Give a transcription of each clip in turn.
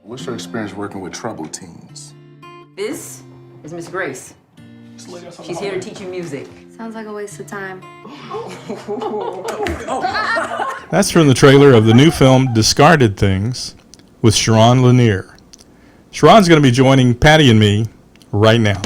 What's your experience working with troubled teens? This is Miss Grace. She's here to teach you music. Sounds like a waste of time. That's from the trailer of the new film Discarded Things with Sharon Lanier. Sharon's going to be joining Patty and me right now.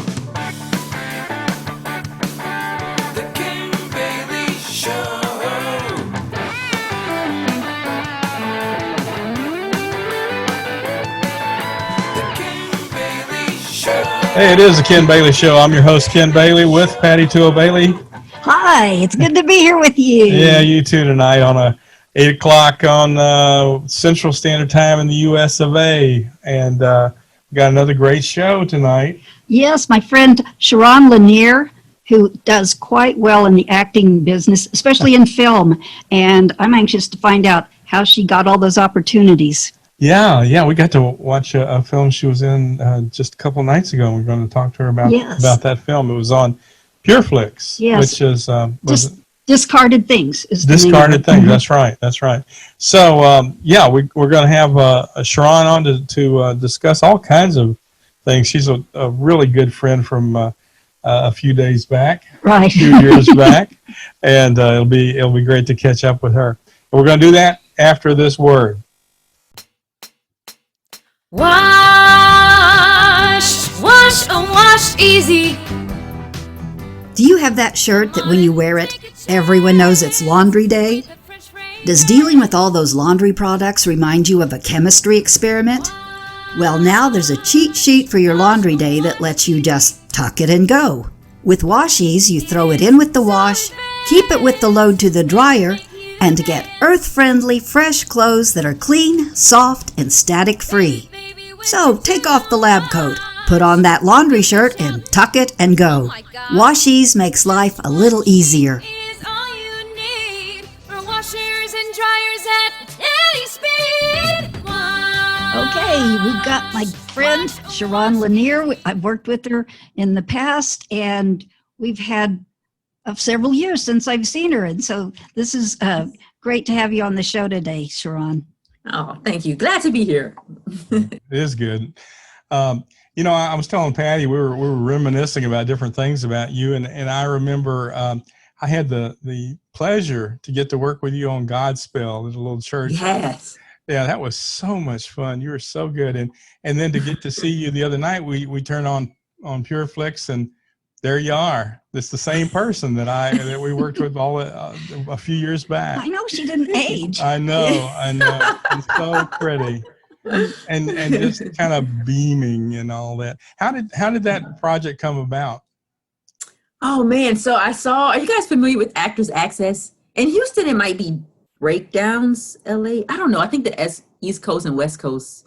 Hey, it is the Ken Bailey Show. I'm your host, Ken Bailey, with Patty Tuo Bailey. Hi, it's good to be here with you. Yeah, you too tonight on 8 o'clock on Central Standard Time in the U.S. of A. And we got another great show tonight. Yes, my friend Sharon Lanier, who does quite well in the acting business, especially in film. And I'm anxious to find out how she got all those opportunities. Yeah, we got to watch a film she was in just a couple nights ago. We're going to talk to her about that film. It was on Flix, which is Discarded Things. Discarded Things. That's right. So we're going to have Sharon on to discuss all kinds of things. She's a really good friend from a few days back, right? A few years back, and it'll be great to catch up with her. And we're going to do that after this word. Wash easy. Do you have that shirt that when you wear it, everyone knows it's laundry day? Does dealing with all those laundry products remind you of a chemistry experiment? Well, now there's a cheat sheet for your laundry day that lets you just tuck it and go. With Washies, you throw it in with the wash, keep it with the load to the dryer, and get earth-friendly, fresh clothes that are clean, soft, and static-free. So take off the lab coat, put on that laundry shirt, and tuck it and go. Washies makes life a little easier. Is all you need for washers and dryers at any speed. Okay, we've got my friend Sharon Lanier. I've worked with her in the past, and we've had several years since I've seen her. And so this is great to have you on the show today, Sharon. Oh, thank you. Glad to be here. It is good. I was telling Patty we were reminiscing about different things about you, and I remember I had the pleasure to get to work with you on Godspell at a little church. Yes. Yeah, that was so much fun. You were so good, and then to get to see you the other night, we turned on Pure Flix, and there you are. It's the same person that we worked with a few years back. I know she didn't age. I know. It's so pretty. And just kind of beaming and all that. How did that project come about? Oh man, so are you guys familiar with Actors Access? In Houston, it might be Breakdowns, LA. I don't know. I think the East Coast and West Coast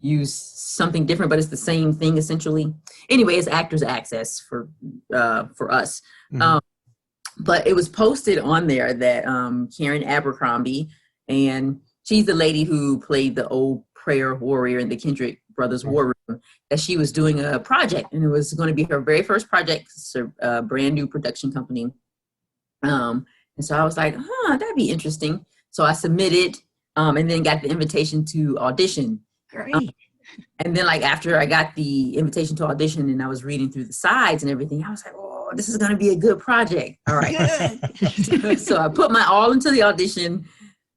use something different, but it's the same thing essentially. Anyway, it's Actors Access for us. Mm-hmm. But it was posted on there that Karen Abercrombie, and she's the lady who played the old prayer warrior in the Kendrick Brothers War Room, that she was doing a project, and it was going to be her very first project. It's a brand new production company. And so I was like, that'd be interesting. So I submitted and then got the invitation to audition. Great. And then after I got the invitation to audition and I was reading through the sides and everything, I was like, oh, this is going to be a good project. All right. So I put my all into the audition.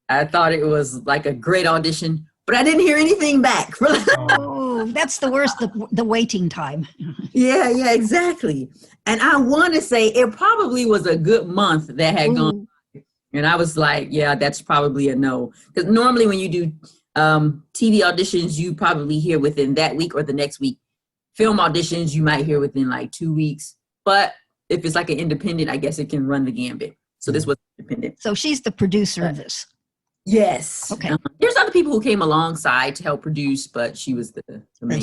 I thought it was a great audition, but I didn't hear anything back. Oh, that's the worst, the waiting time. Yeah, exactly. And I want to say it probably was a good month that had gone. And I was like, yeah, that's probably a no. Because normally when you do TV auditions, you probably hear within that week or the next week. Film auditions, you might hear within 2 weeks. But if it's an independent, I guess it can run the gambit. So this was independent. So she's the producer of this. Yes. Okay. There's other people who came alongside to help produce, but she was the main. And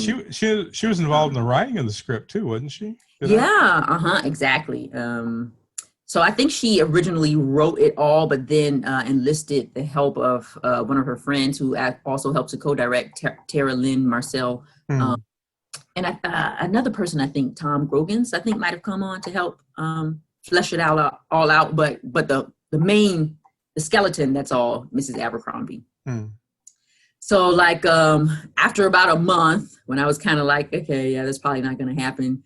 she was involved in the writing of the script too, wasn't she? Exactly. So I think she originally wrote it all, but then enlisted the help of one of her friends who also helps to co-direct, Tara Lynn Marcel. And another person, I think Tom Grogans, I think might have come on to help flesh it all out. But the skeleton, that's all Mrs. Abercrombie. So like after about a month, when I was kind of like, okay, yeah, that's probably not going to happen.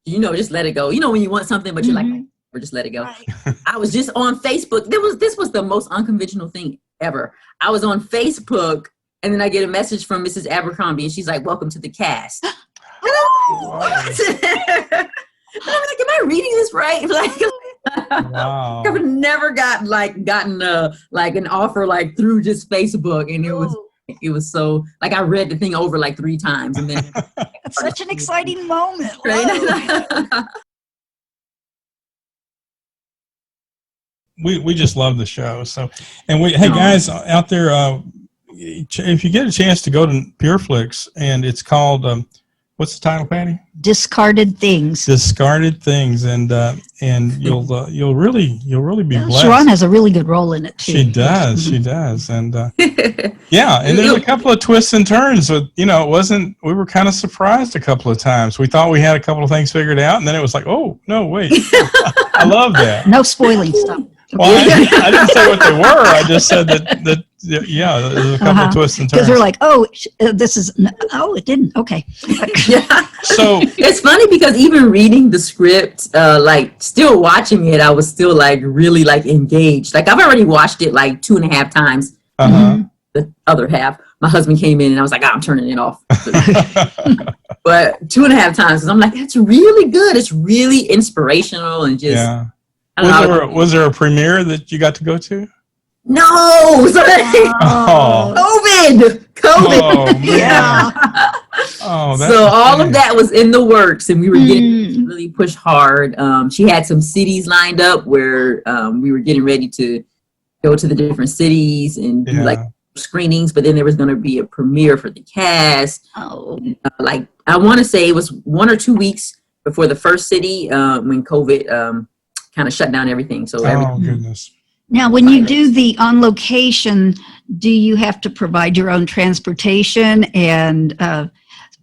Just let it go. When you want something, but you're like, or just let it go. Right. I was just on Facebook. This was the most unconventional thing ever. I was on Facebook, and then I get a message from Mrs. Abercrombie, and she's like, "Welcome to the cast." And I'm like, am I reading this right? Wow. I've never gotten an offer like through just Facebook, and it was so like I read the thing over like 3 times, and then It's such an exciting moment. right? We just love the show. So, and hey guys out there, if you get a chance to go to Pure Flix, and it's called what's the title, Patty? Discarded Things. Discarded Things, and you'll really be blessed. Sharon has a really good role in it too. She does, and yeah, and there's a couple of twists and turns. But it wasn't. We were kind of surprised a couple of times. We thought we had a couple of things figured out, and then it was like, oh no, wait. I love that. No spoiling stuff. Well, I didn't say what they were. I just said that yeah, there's a couple of twists and turns. Because we're like, it didn't. Okay. Yeah. So it's funny because even reading the script, still watching it, I was still like really like engaged. Like I've already watched it like 2.5 times. The other half, my husband came in and I was like, I'm turning it off. But 2.5 times, because I'm like, it's really good. It's really inspirational and just. Yeah. Was there a premiere that you got to go to? No. Oh. COVID. Oh, man. Yeah. Oh, that's so all of that was in the works, and we were getting really pushed hard. She had some cities lined up where we were getting ready to go to the different cities and do like screenings, but then there was going to be a premiere for the cast. Oh. I want to say it was 1 or 2 weeks before the first city when COVID kind of shut down everything. So goodness. Now, when you do the on location, do you have to provide your own transportation and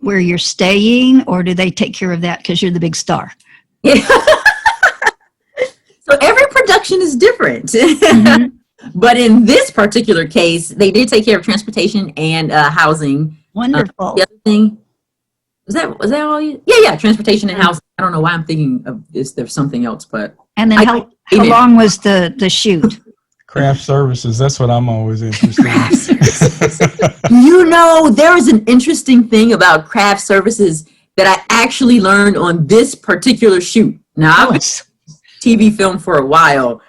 where you're staying, or do they take care of that because you're the big star? Yeah. So every production is different. But in this particular case, they did take care of transportation and housing. Wonderful. The other thing, was that all you? Yeah, transportation and housing. I don't know why I'm thinking of this. There's something else, but. And then how long was the shoot? Craft services. That's what I'm always interested in. There is an interesting thing about craft services that I actually learned on this particular shoot. Now, I was TV film for a while,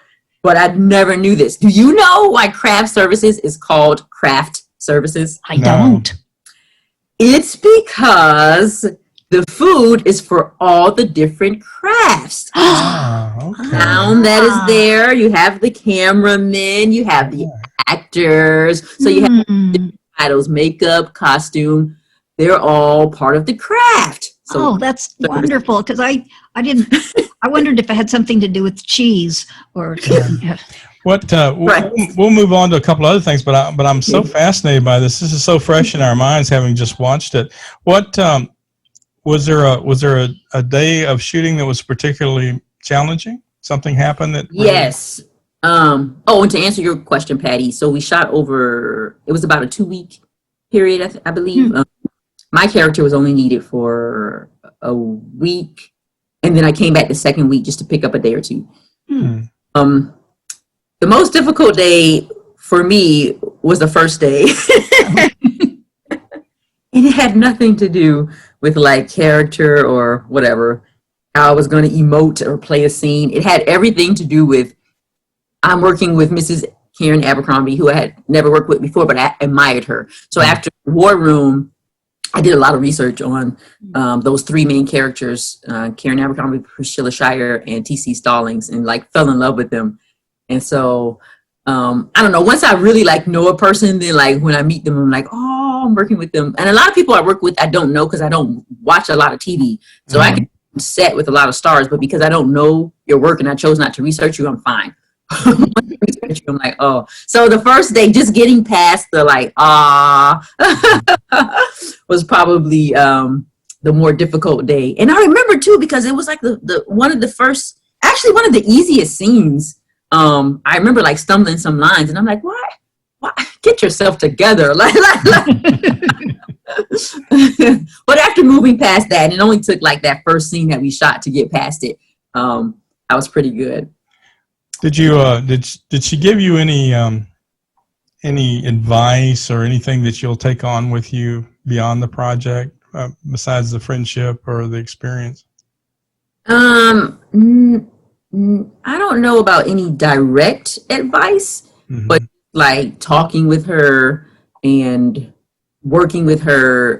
but I never knew this. Do you know why craft services is called craft services? I don't. It's because the food is for all the different crafts. Okay. Sound that is there. You have the cameramen, you have the actors. So you have different titles, makeup, costume. They're all part of the craft. So that's wonderful. Because I wondered if it had something to do with cheese or. What we'll move on to a couple other things, but I'm so fascinated by this. This is so fresh in our minds, having just watched it. What was there a day of shooting that was particularly challenging? Something happened that really... Yes. And to answer your question, Patty, so we shot over. It was about a 2-week period, I believe. My character was only needed for a week, and then I came back the second week just to pick up a day or two. The most difficult day for me was the first day. And it had nothing to do with like character or whatever, how I was going to emote or play a scene. It had everything to do with, I'm working with Mrs. Karen Abercrombie, who I had never worked with before, but I admired her. So after War Room, I did a lot of research on those 3 main characters, Karen Abercrombie, Priscilla Shire, and T.C. Stallings, and like fell in love with them. And so, I don't know, once I really like know a person, then like when I meet them, I'm like, oh, I'm working with them. And a lot of people I work with, I don't know because I don't watch a lot of TV. So I can set with a lot of stars, but because I don't know your work and I chose not to research you, I'm fine. I'm like, oh. So the first day, just getting past the like, was probably the more difficult day. And I remember too, because it was like the one of the easiest scenes. I remember like stumbling some lines and I'm like, why get yourself together. But after moving past that, and it only took like that first scene that we shot to get past it, I was pretty good. Did you did she give you any advice or anything that you'll take on with you beyond the project, besides the friendship or the experience? I don't know about any direct advice, but like talking with her and working with her,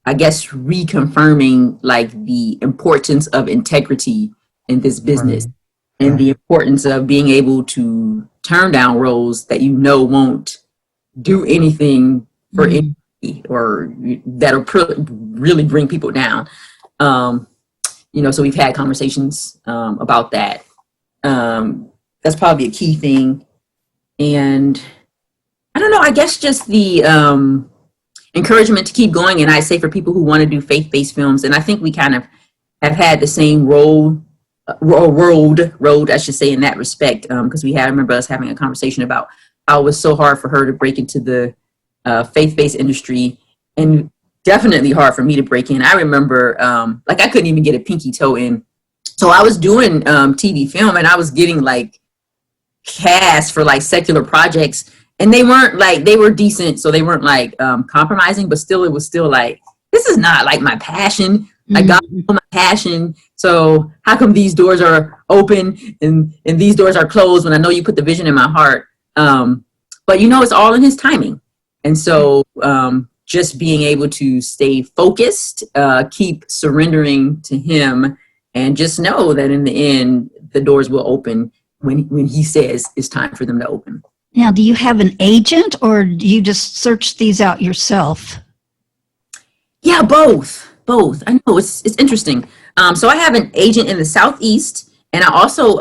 I guess reconfirming like the importance of integrity in this business, and the importance of being able to turn down roles that you know won't do anything for anybody or that'll really bring people down. So we've had conversations about that. That's probably a key thing. And I don't know, I guess just the encouragement to keep going. And I say for people who want to do faith-based films, and I think we kind of have had the same road, I should say, in that respect, because I remember us having a conversation about how it was so hard for her to break into the faith-based industry, and definitely hard for me to break in. I remember, I couldn't even get a pinky toe in. So I was doing TV film, and I was getting like cast for like secular projects, and they were decent, so they weren't like compromising, but still, it was still like, this is not like my passion. Like God knows my passion. So how come these doors are open and these doors are closed when I know you put the vision in my heart? But it's all in His timing. And so just being able to stay focused, keep surrendering to Him, and just know that in the end, the doors will open when He says it's time for them to open. Now, do you have an agent, or do you just search these out yourself? Yeah, both. I know it's interesting. So I have an agent in the Southeast, and I also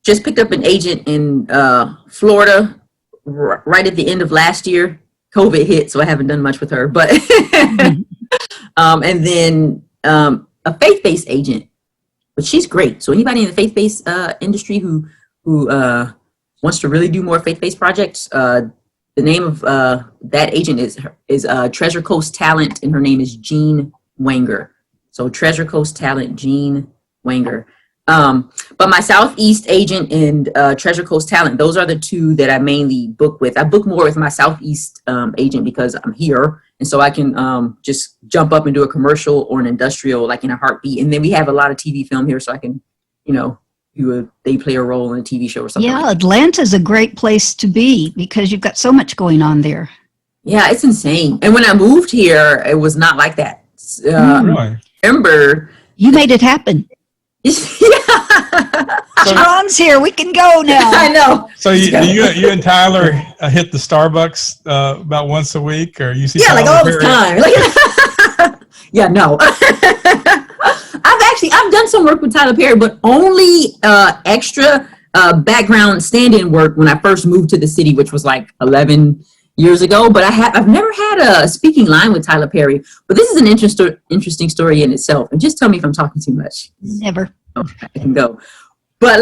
just picked up an agent in Florida right at the end of last year. COVID hit, so I haven't done much with her. But and then a faith-based agent, but she's great. So anybody in the faith-based industry who wants to really do more faith-based projects, the name of that agent is Treasure Coast Talent, and her name is Jean Wanger. So Treasure Coast Talent, Jean Wanger. But my Southeast agent and Treasure Coast Talent, those are the two that I mainly book with. I book more with my Southeast agent because I'm here, and so I can just jump up and do a commercial or an industrial like in a heartbeat. And then we have a lot of TV film here, so I can, they play a role in a TV show or something. Yeah, Atlanta's a great place to be because you've got so much going on there. Yeah, it's insane. And when I moved here, it was not like that. Really? Remember, you made it happen. Yeah. Sharon's here. We can go now. I know. So you and Tyler hit the Starbucks about once a week, or you see? Yeah, like all the time. Yeah, no. I've done some work with Tyler Perry, but only extra background stand-in work when I first moved to the city, which was like 11 years ago. But I've never had a speaking line with Tyler Perry. But this is an interesting story in itself. And just tell me if I'm talking too much. Never. Okay, I can go. But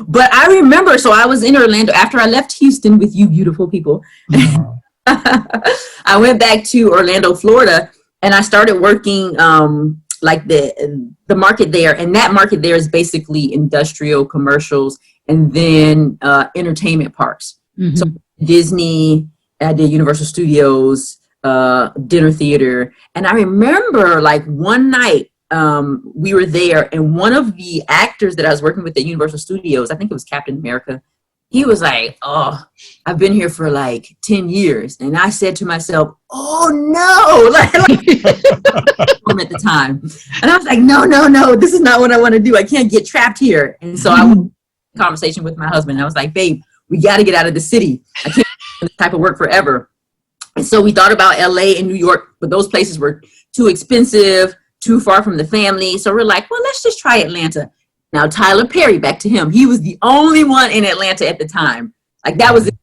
but I remember, so I was in Orlando after I left Houston with you beautiful people. I went back to Orlando, Florida, and I started working like the market there. And that market there is basically industrial, commercials, and then entertainment parks. Mm-hmm. So Disney, I did Universal Studios, dinner theater. And I remember like one night, we were there, and one of the actors that I was working with at Universal Studios, I think it was Captain America, he was like, "Oh, I've been here for like 10 years. And I said to myself, "Oh no," like at the time. And I was like, no, this is not what I want to do. I can't get trapped here. And so I went a conversation with my husband. I was like, "Babe, we got to get out of the city. I can't do this type of work forever." And so we thought about LA and New York, but those places were too expensive, too far from the family. So we're like, well, let's just try Atlanta. Now, Tyler Perry, back to him. He was the only one in Atlanta at the time. Like that was it.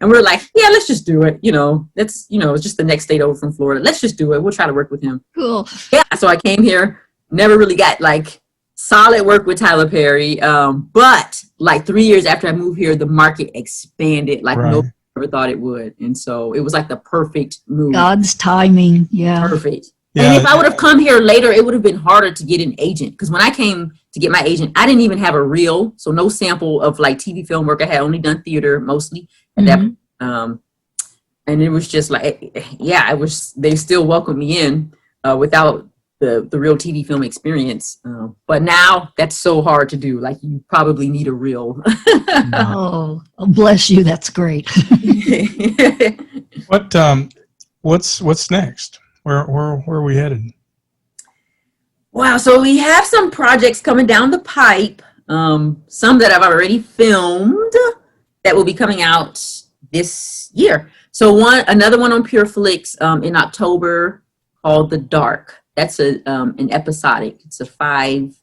And we're like, yeah, let's just do it. It's just the next state over from Florida. Let's just do it. We'll try to work with him. Cool. Yeah. So I came here, never really got like solid work with Tyler Perry. But like 3 years after I moved here, the market expanded like Right. nobody ever thought it would. And so it was like the perfect move. God's timing. Yeah. Perfect. Yeah. And if I would have come here later, it would have been harder to get an agent. Because when I came to get my agent, I didn't even have a reel. So no sample of like TV film work. I had only done theater mostly. And Mhm. that, and it was just like, yeah, they still welcomed me in without the real TV film experience. But now that's so hard to do. Like you probably need a reel. Oh, bless you. That's great. What's next? Where are we headed? Wow, so we have some projects coming down the pipe. Some that I've already filmed that will be coming out this year. So another one on Pure Flix in October called The Dark. That's an episodic. It's a 5-series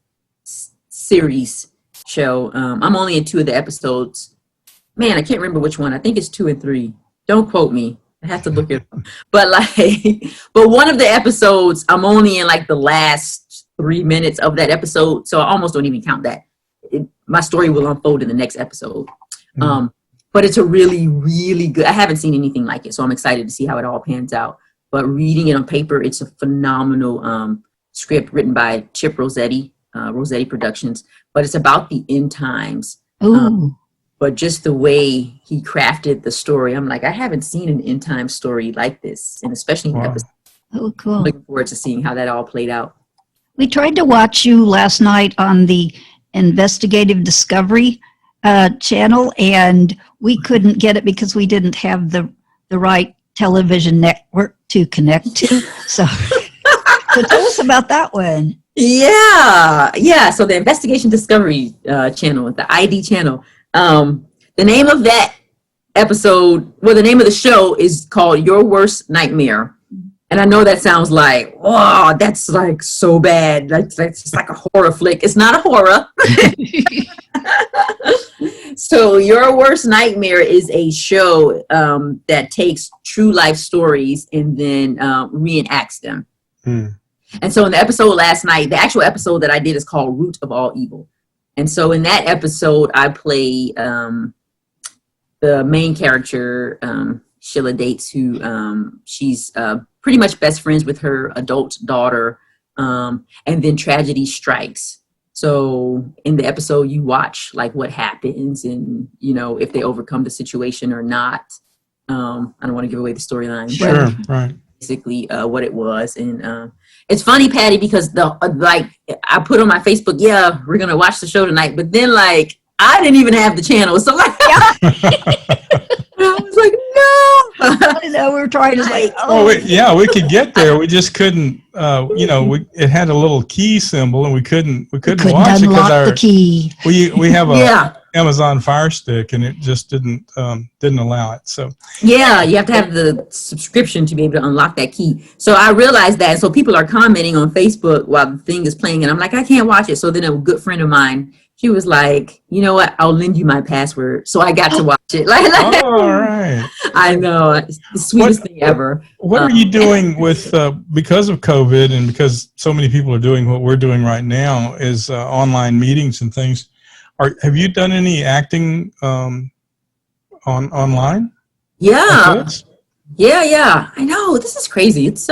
show. I'm only in 2 of the episodes. Man, I can't remember which one. I think it's 2 and 3. Don't quote me. I have to look it up. But but one of the episodes, I'm only in like the last 3 minutes of that episode, so I almost don't even count that. My story will unfold in the next episode. But it's a really, really good. I haven't seen anything like it, so I'm excited to see how it all pans out. But reading it on paper, it's a phenomenal script written by Chip Rossetti, Rossetti Productions. But it's about the end times. Ooh. But just the way he crafted the story, I'm like, I haven't seen an end time story like this, and especially in the episode. Oh, cool. I'm looking forward to seeing how that all played out. We tried to watch you last night on the Investigative Discovery channel, and we couldn't get it because we didn't have the right television network to connect to. So tell us about that one. Yeah. So the Investigation Discovery channel, the ID channel. The name of that episode, the name of the show is called Your Worst Nightmare. And I know that sounds like, wow, that's like so bad. That's just like a horror flick. It's not a horror. So Your Worst Nightmare is a show that takes true life stories and then reenacts them. And so in the episode last night, the actual episode that I did is called Root of All Evil. And so in that episode, I play the main character, Sheila Dates, who she's pretty much best friends with her adult daughter, and then tragedy strikes. So in the episode, you watch like what happens and, if they overcome the situation or not. I don't want to give away the storyline. Sure, right. Basically what it was. And it's funny, Patty, because I put on my Facebook, yeah, we're going to watch the show tonight. But then I didn't even have the channel. So I was like, no. I know, we were trying to say, we could get there. We just couldn't, it had a little key symbol and we couldn't watch it because the key. We have a Amazon Fire Stick and it just didn't allow it. So yeah, you have to have the subscription to be able to unlock that key. So I realized that. So people are commenting on Facebook while the thing is playing and I'm like, I can't watch it. So then a good friend of mine, she was like, you know what? I'll lend you my password. So I got to watch it. All right. I know. It's the sweetest thing ever. What are you doing with, because of COVID and because so many people are doing what we're doing right now is online meetings and things. Have you done any acting online? Yeah. Yeah. I know. This is crazy. It's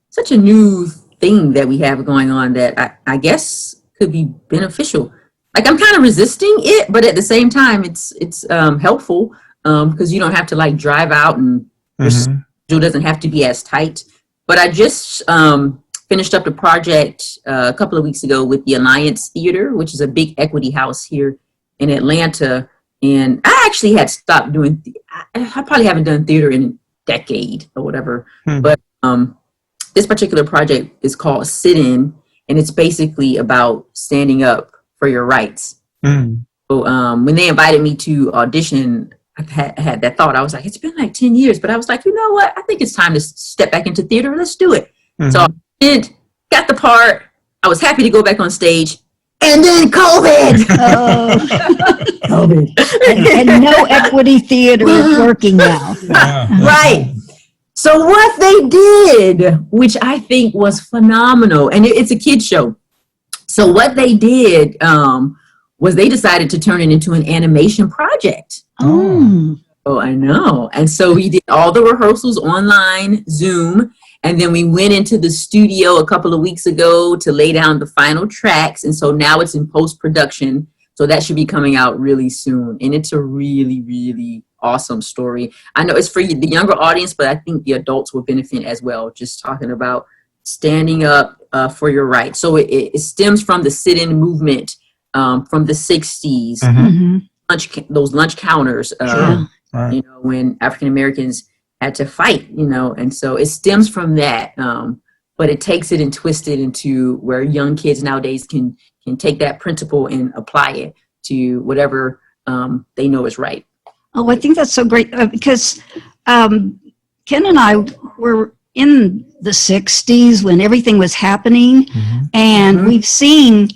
such a new thing that we have going on that I guess could be beneficial. Like I'm kind of resisting it, but at the same time, it's helpful because you don't have to drive out and your schedule doesn't have to be as tight. But I just finished up the project a couple of weeks ago with the Alliance Theater, which is a big equity house here in Atlanta. And I actually had stopped doing, I probably haven't done theater in a decade or whatever. But this particular project is called Sit In, and it's basically about standing up for your rights. So when they invited me to audition, I had that thought. I was like, it's been 10 years, but I was like, you know what? I think it's time to step back into theater. Let's do it. So I did, got the part. I was happy to go back on stage. And then COVID. COVID. And no equity theater is working now. Right. So what they did, which I think was phenomenal, and it's a kid's show. So what they did was they decided to turn it into an animation project. Oh. Oh, I know. And so we did all the rehearsals online, Zoom, and then we went into the studio a couple of weeks ago to lay down the final tracks. And so now it's in post-production. So that should be coming out really soon. And it's a really, really awesome story. I know it's for the younger audience, but I think the adults will benefit as well. Just talking about standing up for your rights. So it stems from the sit-in movement from the 60s, those lunch counters, Right. you know, when African Americans had to fight, you know, and so it stems from that. But it takes it and twists it into where young kids nowadays can take that principle and apply it to whatever they know is right. Oh, I think that's so great because Ken and I were in the 60s when everything was happening, and we've seen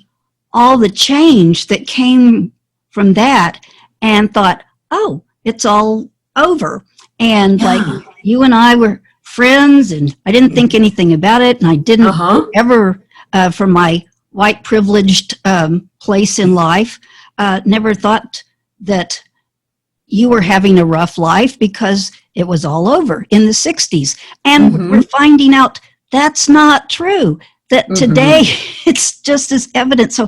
all the change that came from that and thought, oh, it's all over. And like you and I were friends, and I didn't think anything about it, and I didn't ever, from my white privileged place in life, never thought that you were having a rough life because it was all over in the 60s. And we're finding out that's not true, that today it's just as evident. So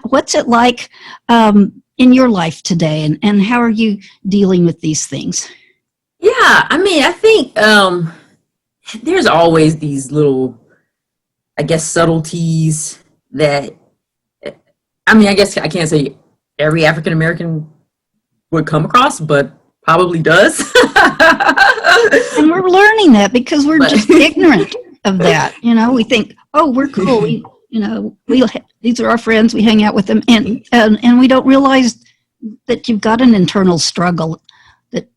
what's it like in your life today, and how are you dealing with these things? Yeah, I mean, I think there's always these little, I guess, subtleties that, I mean, I guess I can't say every African American would come across, but probably does. And we're learning that because we're just ignorant of that. You know, we think, oh, we're cool. These are our friends. We hang out with them, and we don't realize that you've got an internal struggle.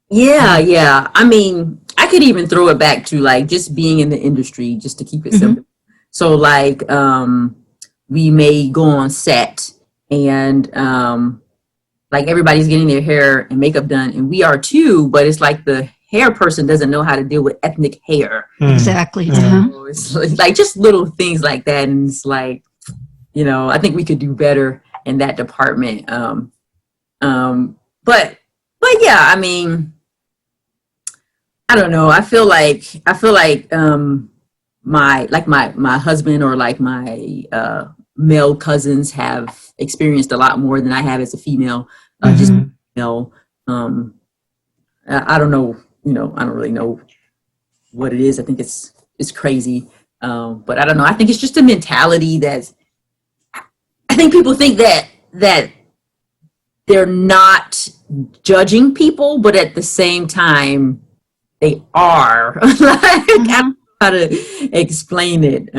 Yeah. I mean, I could even throw it back to like just being in the industry, just to keep it simple. So like, we may go on set and like everybody's getting their hair and makeup done, and we are too, but it's like the hair person doesn't know how to deal with ethnic hair. Exactly. So it's like just little things like that, and it's like, you know, I think we could do better in that department. But yeah, I mean, I don't know. I feel like my husband or like my male cousins have experienced a lot more than I have as a female. Just, you know, I don't know, you know, I don't really know what it is. I think it's crazy. But I don't know. I think it's just a mentality that I think people think that they're not judging people, but at the same time they are. I don't know how to explain it.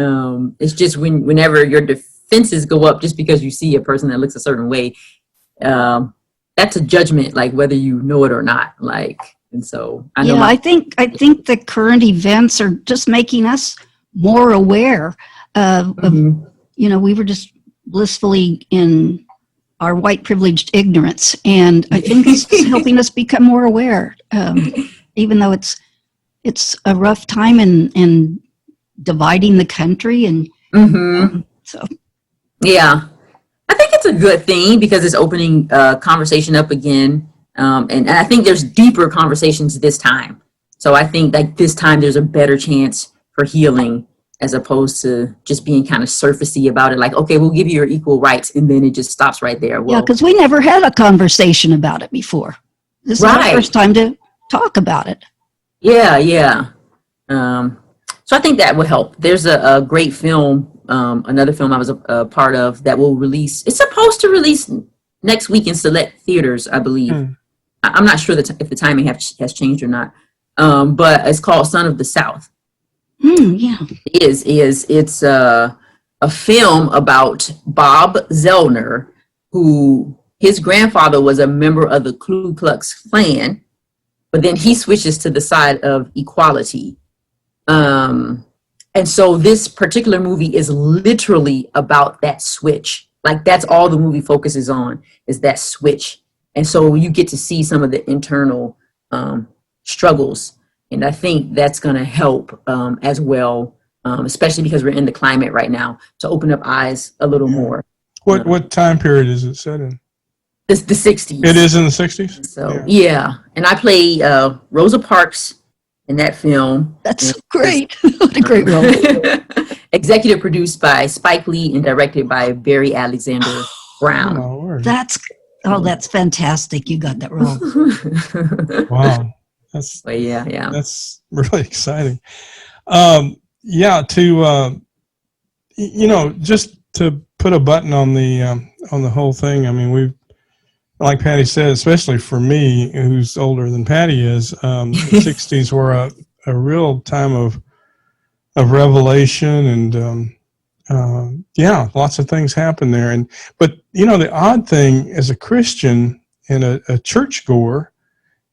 It's just whenever your defenses go up just because you see a person that looks a certain way, that's a judgment, like whether you know it or not. Like, and so I know. I think the current events are just making us more aware of, you know, we were just blissfully in our white privileged ignorance, and I think this is helping us become more aware, even though it's a rough time in dividing the country, and so yeah, I think it's a good thing because it's opening conversation up again, and I think there's deeper conversations this time. So I think like this time there's a better chance for healing, as opposed to just being kind of surfacey about it. Like, okay, we'll give you your equal rights, and then it just stops right there. Well, yeah, because we never had a conversation about it before. This is our first time to talk about it. Yeah. So I think that would help. There's a great film, another film I was a part of that will release. It's supposed to release next week in select theaters, I believe. I'm not sure if the timing has changed or not. But it's called Son of the South. Yeah. It's a film about Bob Zellner, who his grandfather was a member of the Ku Klux Klan, but then he switches to the side of equality. And so this particular movie is literally about that switch. Like that's all the movie focuses on, is that switch. And so you get to see some of the internal struggles. And I think that's going to help as well especially because we're in the climate right now, to open up eyes a little more. What time period is it set in? It's the 60s. It is in the 60s? So, yeah. And I play Rosa Parks in that film. That's so great. What a great role. Executive produced by Spike Lee and directed by Barry Alexander Brown. Oh, Lord. That's fantastic. You got that role. Wow. That's really exciting. Just to put a button on the whole thing. I mean, like Patty said, especially for me, who's older than Patty is, the 60s were a real time of revelation, and lots of things happened there. But the odd thing as a Christian and a churchgoer,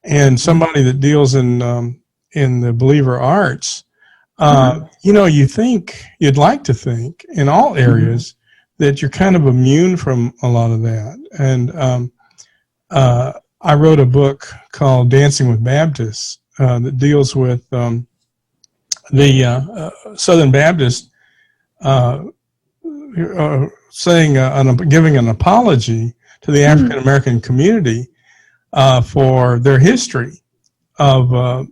and somebody that deals in the believer arts, you'd like to think in all areas that you're kind of immune from a lot of that. And I wrote a book called Dancing with Baptists that deals with the Southern Baptists giving an apology to the African American community for their history of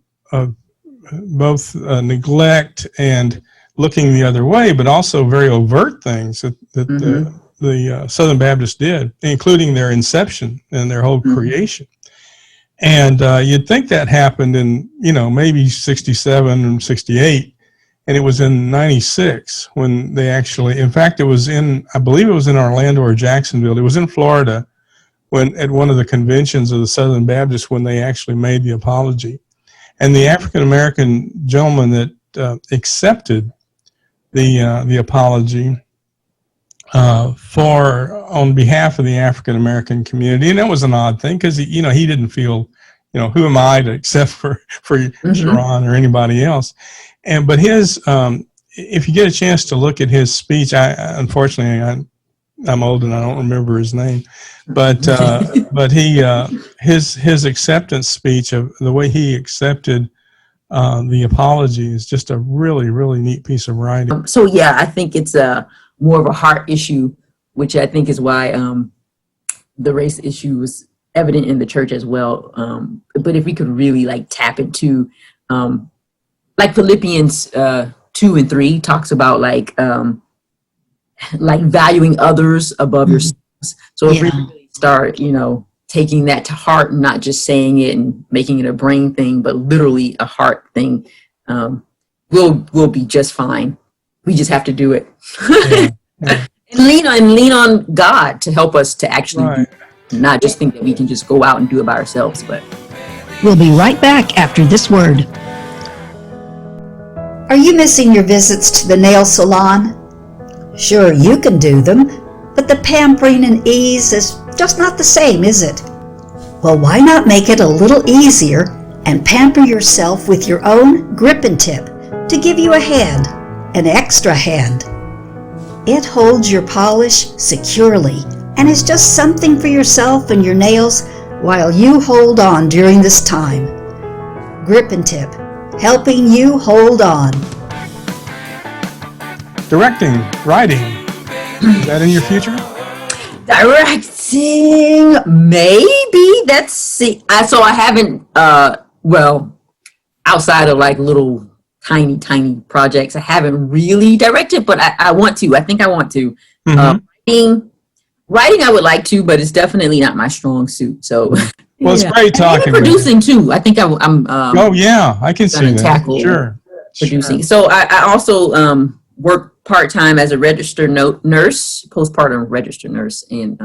both neglect and looking the other way, but also very overt things that the Southern Baptists did, including their inception and their whole creation. And you'd think that happened in, maybe 67 and 68, and it was in 96 when they actually, in fact, I believe it was in Orlando or Jacksonville. It was in Florida at one of the conventions of the Southern Baptists when they actually made the apology. And the African-American gentleman that accepted the apology on behalf of the African-American community, and that was an odd thing because he didn't feel, who am I to accept for Sharon or anybody else. But his, if you get a chance to look at his speech, unfortunately I'm old and I don't remember his name, but his acceptance speech of the way he accepted the apology is just a really, really neat piece of writing. I think it's more of a heart issue, which I think is why the race issue was evident in the church as well. But if we could really tap into, like Philippians 2 and 3 talks about like valuing others above yourselves. So if we really start, taking that to heart and not just saying it and making it a brain thing, but literally a heart thing, we'll be just fine. We just have to do it. And lean on God to help us to actually not just think that we can just go out and do it by ourselves. But we'll be right back after this word. Are you missing your visits to the nail salon? Sure, you can do them, but the pampering and ease is just not the same, is it? Well, why not make it a little easier and pamper yourself with your own grip and tip to give you a hand, an extra hand. It holds your polish securely and is just something for yourself and your nails while you hold on during this time. Grip and Tip, helping you hold on. Directing, writing, is that in your future? Directing, maybe. So I haven't, outside of little tiny projects, I haven't really directed, but I want to. I think I want to. Writing, I would like to, but it's definitely not my strong suit. So, well, it's great talking. And producing too. I think I'm. Oh yeah, I can see that. Tackle producing. So I also work part-time as a registered nurse, postpartum registered nurse, and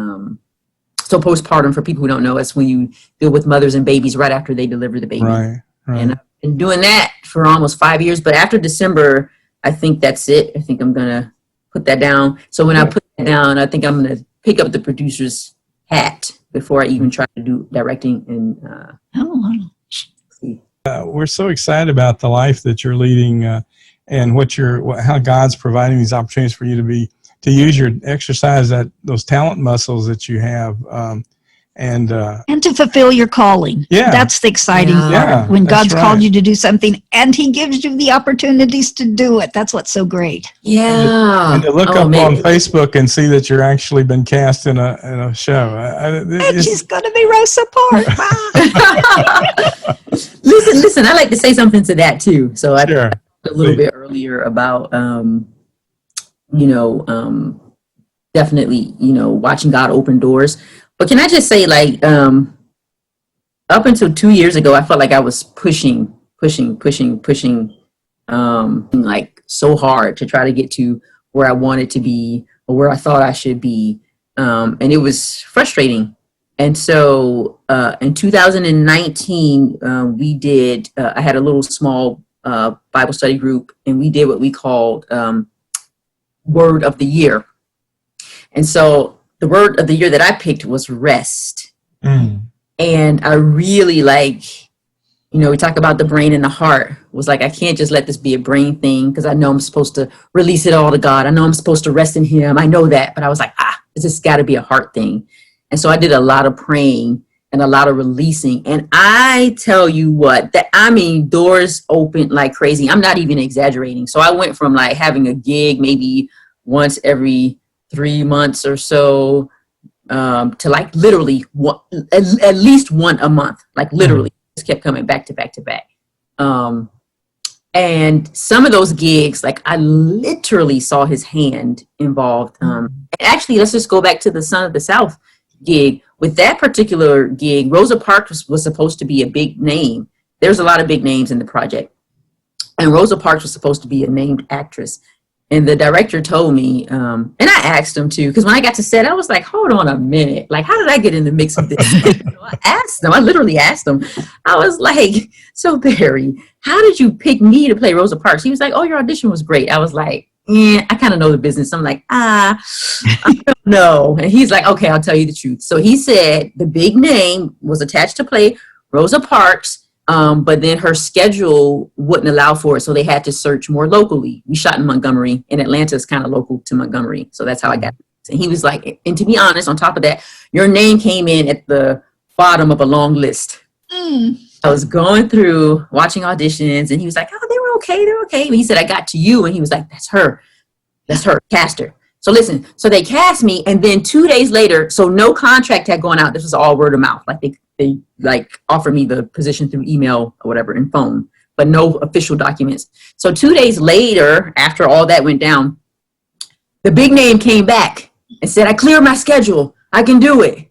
so postpartum, for people who don't know, is when you deal with mothers and babies right after they deliver the baby. Right. And I've been doing that for almost 5 years, but after December, I think that's it. I think I'm gonna put that down. So when I put that down, I think I'm gonna pick up the producer's hat before I even try to do directing. And we're so excited about the life that you're leading, and how God's providing these opportunities for you to use your exercise those talent muscles that you have. and to fulfill your calling. Yeah. That's the exciting Yeah. part. When That's God's called right. you to do something and he gives you the opportunities to do it. That's what's so great. Yeah. And to look Oh, up man. on Facebook and see that you're actually been cast in a show. And she's going to be Rosa Parks. Listen, I like to say something to that too. So I Sure. talked a little Please. bit earlier about, definitely, watching God open doors. But can I just say, like, up until 2 years ago, I felt like I was pushing, like so hard to try to get to where I wanted to be or where I thought I should be. And it was frustrating. And so in 2019, I had a little small Bible study group, and we did what we called Word of the Year. And so the word of the year that I picked was rest. Mm. And I really we talk about the brain and the heart. Was like, I can't just let this be a brain thing because I know I'm supposed to release it all to God. I know I'm supposed to rest in Him. I know that. But I was like, it's just got to be a heart thing. And so I did a lot of praying and a lot of releasing. And I tell you what, doors opened like crazy. I'm not even exaggerating. So I went from like having a gig maybe once every 3 months or so to like literally at least one a month, like literally just kept coming back to back to back. And some of those gigs, like I literally saw His hand involved. And actually, let's just go back to the Son of the South gig. With that particular gig, Rosa Parks was supposed to be a big name. There's a lot of big names in the project. And Rosa Parks was supposed to be a named actress. And the director told me, and I asked him too, because when I got to set, I was like, hold on a minute. Like, how did I get in the mix of this? I literally asked him. I was like, so Barry, how did you pick me to play Rosa Parks? He was like, oh, your audition was great. I was like, I kind of know the business. I'm like, I don't know. And he's like, okay, I'll tell you the truth. So he said the big name was attached to play Rosa Parks. But then her schedule wouldn't allow for it, so they had to search more locally. We shot in Montgomery, and Atlanta is kind of local to Montgomery, so that's how I got it. And he was like, and to be honest, on top of that, your name came in at the bottom of a long list. I was going through, watching auditions, and he was like, oh, they're okay. But he said, I got to you, and he was like, that's her, cast her. So listen, so they cast me, and then 2 days later, so no contract had gone out. This was all word of mouth. Like they like offered me the position through email or whatever and phone, but no official documents. So 2 days later, after all that went down, the big name came back and said, I cleared my schedule. I can do it.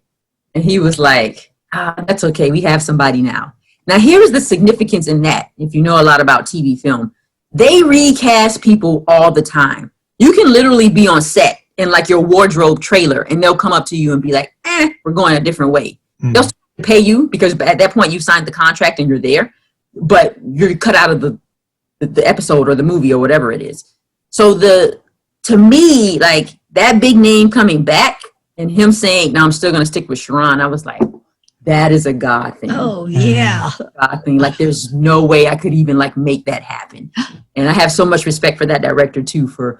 And he was like, that's okay. We have somebody now. Now, here's the significance in that. If you know a lot about TV film, they recast people all the time. You can literally be on set in like your wardrobe trailer, and they'll come up to you and be like, we're going a different way. They'll still pay you because at that point you signed the contract and you're there, but you're cut out of the episode or the movie or whatever it is. So to me, like that big name coming back and him saying, no, I'm still going to stick with Sharon. I was like, that is a God thing. Oh, yeah. God thing. Like there's no way I could even like make that happen. And I have so much respect for that director too, for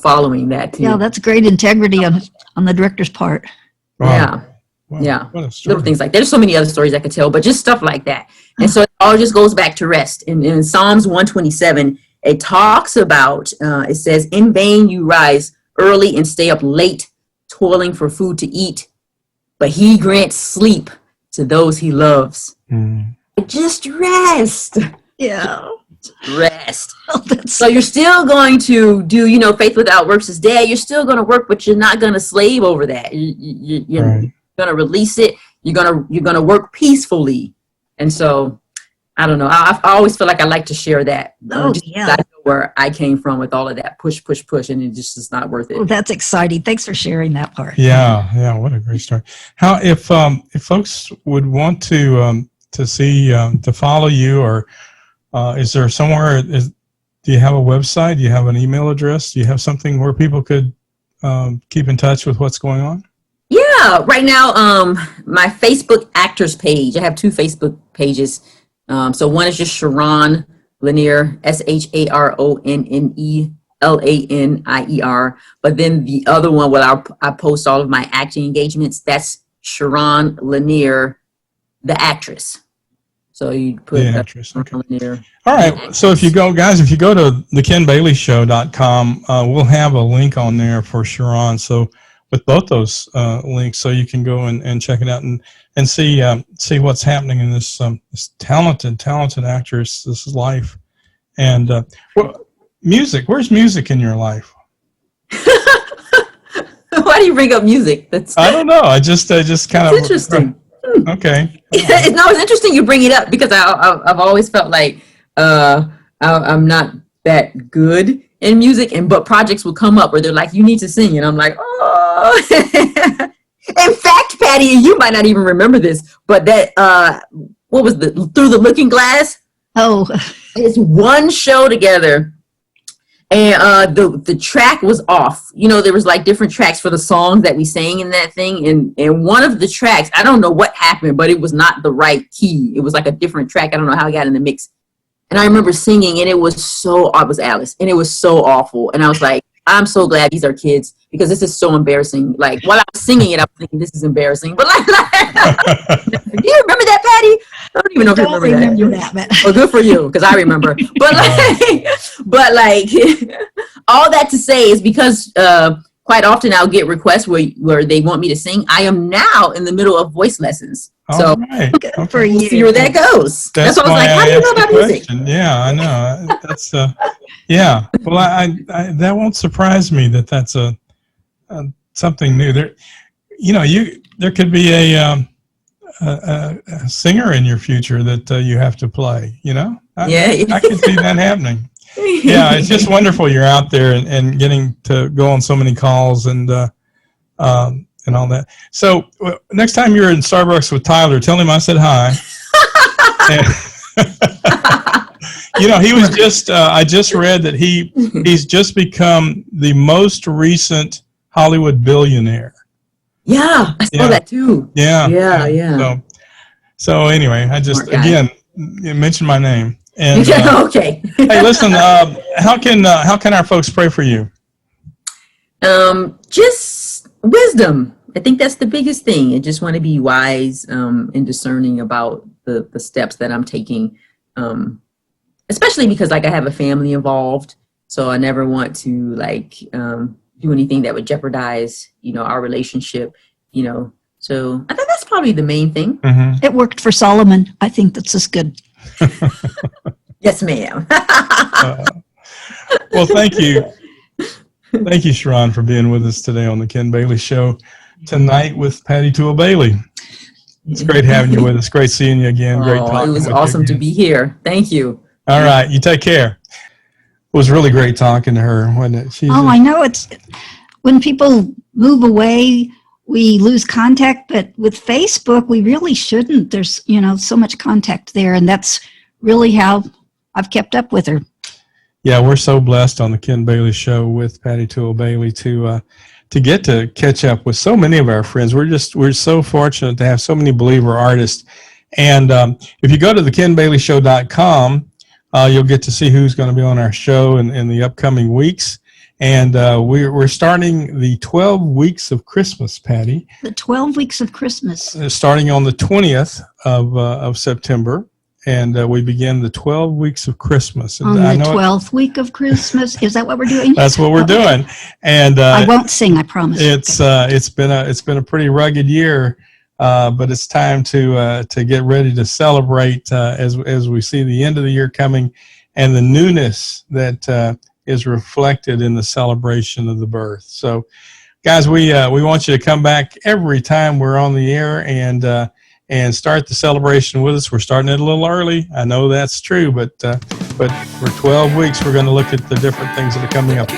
following that too. Yeah, that's great integrity on the director's part. Wow. Yeah. Wow. Yeah. What a story. Little things like that. There's so many other stories I could tell, but just stuff like that. And so it all just goes back to rest. And in Psalms 127, it talks about, it says, in vain you rise early and stay up late, toiling for food to eat, but He grants sleep to those He loves. Just rest. Yeah. Rest. Oh, that's So you're still going to do, faith without works is dead. You're still going to work, but you're not going to slave over that. You're Right. going to release it. You're going to work peacefully. And so, I don't know. I always feel like I like to share that. Just yeah. I know where I came from with all of that push, and it just is not worth it. Oh, that's exciting. Thanks for sharing that part. Yeah. What a great story. How if folks would want to see to follow you, or is there somewhere? Do you have a website? Do you have an email address? Do you have something where people could keep in touch with what's going on? Yeah, right now, my Facebook actors page. I have 2 Facebook pages. So one is just Sharon Lanier, SharonNeLanier. But then the other one, where I post all of my acting engagements, that's Sharon Lanier, the actress. So you put The actress. Sharon Okay. Lanier. All right. So if you go to thekenbaileyshow.com, we'll have a link on there for Sharon. So with both those links, so you can go and check it out and see what's happening in this talented actress, this life. And music. Where's music in your life? Why do you bring up music? I don't know. I just kind of interesting. Okay. No, it's interesting you bring it up because I've always felt like I'm not that good in music, but projects will come up where they're like, you need to sing, and I'm like, oh. In fact, Patty, you might not even remember this, but that what was Through the Looking Glass? Oh, It's one show together, and the track was off. You know, there was like different tracks for the songs that we sang in that thing, and one of the tracks, I don't know what happened, but it was not the right key. It was like a different track. I don't know how it got in the mix. And I remember singing, and it was Alice, and it was so awful. And I was like, I'm so glad these are kids because this is so embarrassing. Like while I was singing it, I was thinking this is embarrassing. But like do you remember that, Patty? I don't even know if you remember that. But Well, good for you, because I remember. But like, all that to say is because quite often I'll get requests where they want me to sing. I am now in the middle of voice lessons. So All right. good for we'll you. see where that goes. That's what I was like, how do you know about music? Yeah, I know. That's yeah. Well, I that won't surprise me that that's a something new. There, there could be a singer in your future that you have to play. I can see that happening. Yeah, it's just wonderful you're out there and getting to go on so many calls and all that. So next time you're in Starbucks with Tyler, tell him I said hi. He was just, I just read that he's just become the most recent Hollywood billionaire. Yeah, I saw that too. Yeah. So anyway, I just, again, you mentioned my name. And, okay. Hey, listen, how can our folks pray for you? Just wisdom. I think that's the biggest thing. I just want to be wise and discerning about the steps that I'm taking, especially because like I have a family involved, so I never want to do anything that would jeopardize our relationship. So I think that's probably the main thing. Mm-hmm. It worked for Solomon. I think that's as good. Yes, ma'am. Well, thank you. Thank you, Sharon, for being with us today on the Ken Bailey Show tonight with Patty Toole Bailey. It's great having you with us. Great seeing you again. Great talking. It was with awesome you to be here. Thank you. All right. You take care. It was really great talking to her, wasn't it? I know it's when people move away, we lose contact, but with Facebook, we really shouldn't. There's, so much contact there, and that's really how I've kept up with her. Yeah, we're so blessed on the Ken Bailey Show with Patty Toole Bailey to get to catch up with so many of our friends. We're so fortunate to have so many believer artists. And if you go to thekenbaileyshow.com, you'll get to see who's going to be on our show in the upcoming weeks. And we're starting the 12 weeks of Christmas, Patty. The 12 weeks of Christmas. Starting on the 20th of September. And we begin the 12 weeks of Christmas. And on the 12th week of Christmas. Is that what we're doing? That's what we're doing. And I won't sing, I promise. It's been a pretty rugged year, but it's time to get ready to celebrate as we see the end of the year coming and the newness that is reflected in the celebration of the birth. So, guys, we want you to come back every time we're on the air and start the celebration with us. We're starting it a little early. I know that's true, but for 12 weeks, we're going to look at the different things that are coming up.